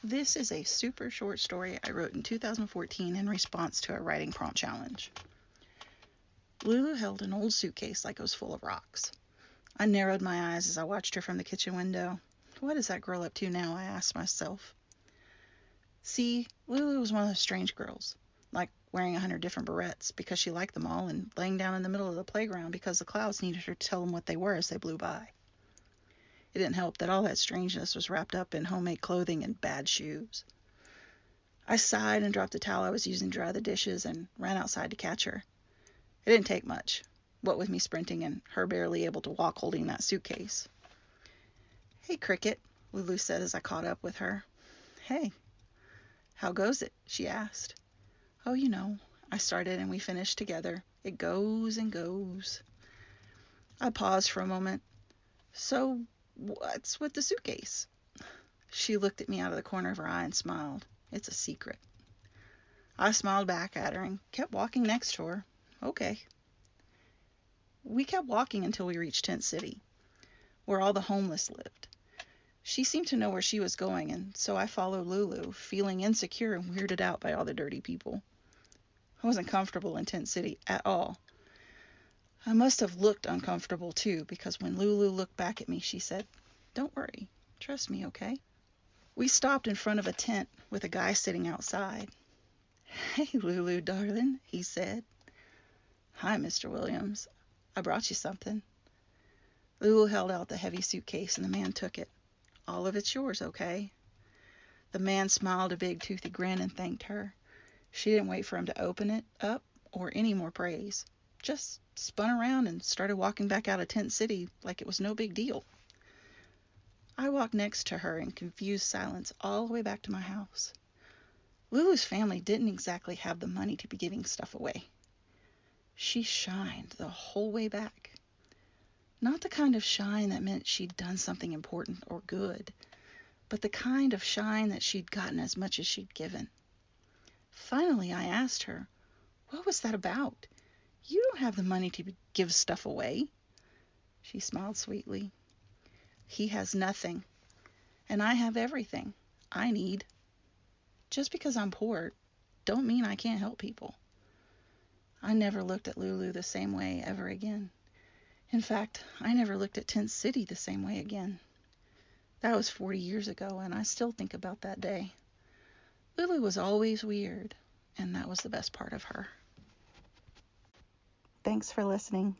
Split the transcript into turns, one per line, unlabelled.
This is a super short story I wrote in 2014 in response to a writing prompt challenge. Lulu held an old suitcase like it was full of rocks. I narrowed my eyes as I watched her from the kitchen window. What is that girl up to now? I asked myself. See, Lulu was one of those strange girls, like wearing 100 different barrettes because she liked them all and laying down in the middle of the playground because the clouds needed her to tell them what they were as they blew by. It didn't help that all that strangeness was wrapped up in homemade clothing and bad shoes. I sighed and dropped the towel I was using to dry the dishes and ran outside to catch her. It didn't take much, what with me sprinting and her barely able to walk holding that suitcase. Hey, Cricket, Lulu said as I caught up with her. Hey. How goes it? She asked. Oh, you know, I started and we finished together. It goes and goes. I paused for a moment. So, what's with the suitcase? She looked at me out of the corner of her eye and smiled. It's a secret. I smiled back at her and kept walking next to her. Okay. We kept walking until we reached Tent City, where all the homeless lived. She seemed to know where she was going, and so I followed Lulu, feeling insecure and weirded out by all the dirty people. I wasn't comfortable in Tent City at all. I must have looked uncomfortable too, because when Lulu looked back at me, she said, Don't worry, trust me, okay? We stopped in front of a tent with a guy sitting outside. Hey, Lulu, darling, he said. Hi, Mr. Williams. I brought you something. Lulu held out the heavy suitcase, and the man took it. All of it's yours, okay? The man smiled a big toothy grin and thanked her. She didn't wait for him to open it up or any more praise. Just spun around and started walking back out of Tent City like it was no big deal. I walked next to her in confused silence all the way back to my house. Lulu's family didn't exactly have the money to be giving stuff away. She shined the whole way back. Not the kind of shine that meant she'd done something important or good, but the kind of shine that she'd gotten as much as she'd given. Finally, I asked her, what was that about? You don't have the money to give stuff away. She smiled sweetly. He has nothing, and I have everything I need. Just because I'm poor, don't mean I can't help people. I never looked at Lulu the same way ever again. In fact, I never looked at Tent City the same way again. That was 40 years ago, and I still think about that day. Lulu was always weird, and that was the best part of her. Thanks for listening.